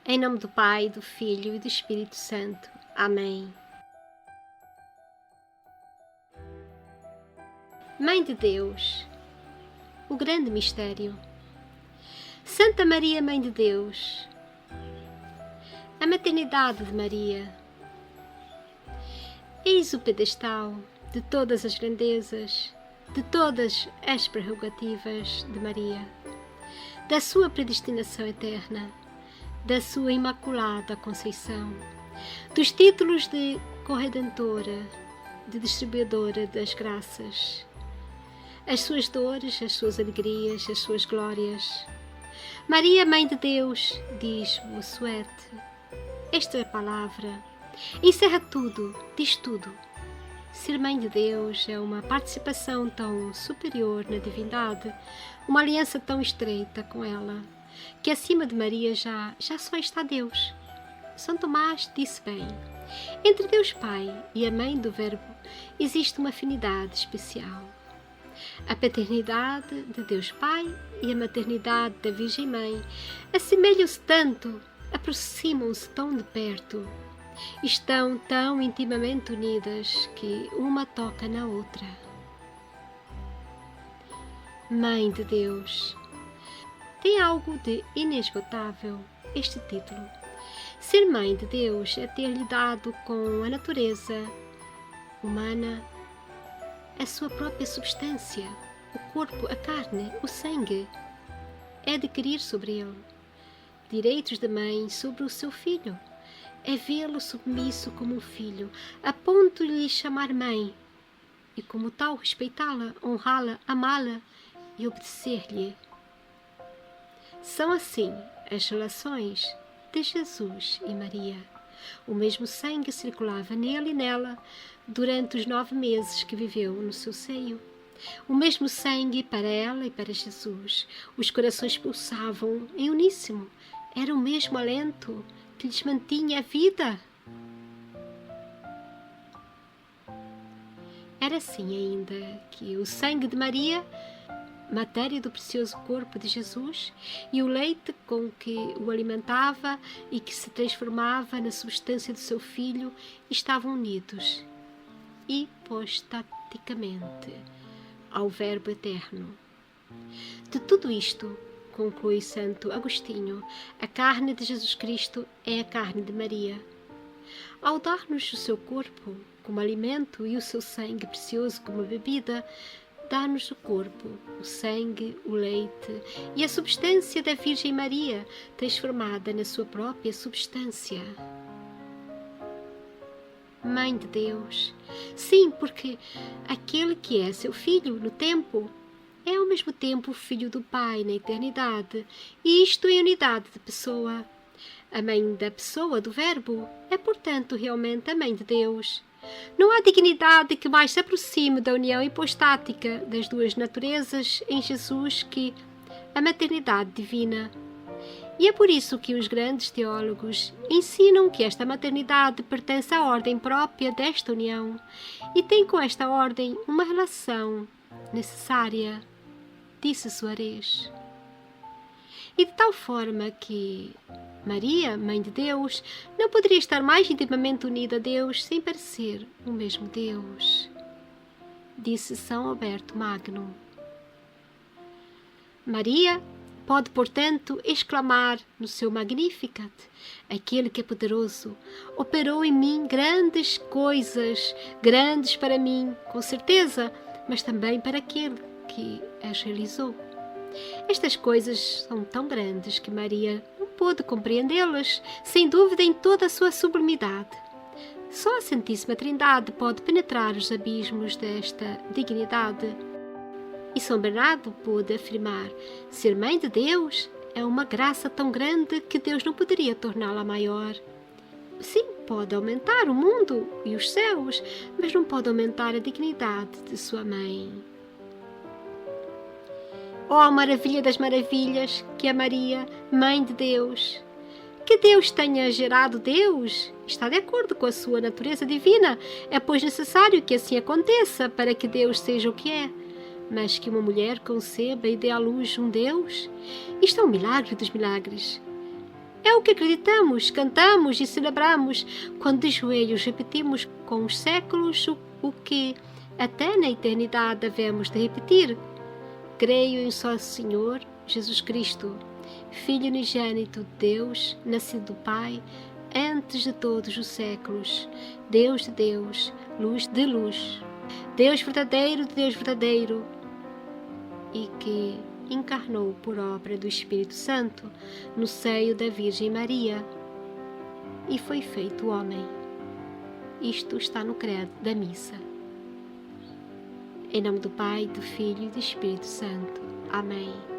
Em nome do Pai, do Filho e do Espírito Santo. Amém. Mãe de Deus, o grande mistério. Santa Maria, Mãe de Deus, a maternidade de Maria. Eis o pedestal de todas as grandezas, de todas as prerrogativas de Maria, da sua predestinação eterna, da sua imaculada conceição, dos títulos de corredentora, de distribuidora das graças, as suas dores, as suas alegrias, as suas glórias. Maria, Mãe de Deus, diz Bossuet, esta é a palavra, encerra tudo, diz tudo. Ser Mãe de Deus é uma participação tão superior na divindade, uma aliança tão estreita com ela, que acima de Maria já só está Deus. São Tomás disse bem, entre Deus Pai e a Mãe do Verbo existe uma afinidade especial. A paternidade de Deus Pai e a maternidade da Virgem Mãe assemelham-se tanto, aproximam-se tão de perto, estão tão intimamente unidas que uma toca na outra. Mãe de Deus. Tem algo de inesgotável este título. Ser Mãe de Deus é ter lidado com a natureza humana, a sua própria substância, o corpo, a carne, o sangue. É adquirir sobre ele direitos de mãe sobre o seu filho. É vê-lo submisso como um filho, a ponto de lhe chamar mãe, e como tal respeitá-la, honrá-la, amá-la e obedecer-lhe. São assim as relações de Jesus e Maria. O mesmo sangue circulava nele e nela durante os 9 meses que viveu no seu seio. O mesmo sangue para ela e para Jesus. Os corações pulsavam em uníssono. Era o mesmo alento que lhes mantinha a vida. Era assim ainda que o sangue de Maria, matéria do precioso corpo de Jesus, e o leite com que o alimentava e que se transformava na substância do seu filho estavam unidos hipostaticamente ao Verbo eterno. De tudo isto, conclui Santo Agostinho, a carne de Jesus Cristo é a carne de Maria. Ao dar-nos o seu corpo como alimento e o seu sangue precioso como bebida, dá-nos o corpo, o sangue, o leite e a substância da Virgem Maria, transformada na sua própria substância. Mãe de Deus. Sim, porque aquele que é seu filho no tempo é ao mesmo tempo o filho do Pai na eternidade, e isto em unidade de pessoa. A mãe da pessoa do Verbo é, portanto, realmente a Mãe de Deus. Não há dignidade que mais se aproxime da união hipostática das duas naturezas em Jesus que a maternidade divina. E é por isso que os grandes teólogos ensinam que esta maternidade pertence à ordem própria desta união e tem com esta ordem uma relação necessária, disse Soares. E de tal forma que Maria, Mãe de Deus, não poderia estar mais intimamente unida a Deus sem parecer o mesmo Deus, disse São Alberto Magno. Maria pode, portanto, exclamar no seu Magnificat, aquele que é poderoso, operou em mim grandes coisas, grandes para mim, com certeza, mas também para aquele que as realizou. Estas coisas são tão grandes que Maria não pôde compreendê-las, sem dúvida em toda a sua sublimidade. Só a Santíssima Trindade pode penetrar os abismos desta dignidade. E São Bernardo pôde afirmar, ser Mãe de Deus é uma graça tão grande que Deus não poderia torná-la maior. Sim, pode aumentar o mundo e os céus, mas não pode aumentar a dignidade de sua mãe. Oh, maravilha das maravilhas, que é Maria, Mãe de Deus! Que Deus tenha gerado Deus está de acordo com a sua natureza divina. É, pois, necessário que assim aconteça para que Deus seja o que é. Mas que uma mulher conceba e dê à luz um Deus, isto é um milagre dos milagres. É o que acreditamos, cantamos e celebramos quando de joelhos repetimos com os séculos o que até na eternidade devemos de repetir. Creio em só Senhor Jesus Cristo, Filho unigênito de Deus, nascido do Pai, antes de todos os séculos, Deus de Deus, luz de luz, Deus verdadeiro de Deus verdadeiro, e que encarnou por obra do Espírito Santo no seio da Virgem Maria e foi feito homem. Isto está no credo da missa. Em nome do Pai, do Filho e do Espírito Santo. Amém.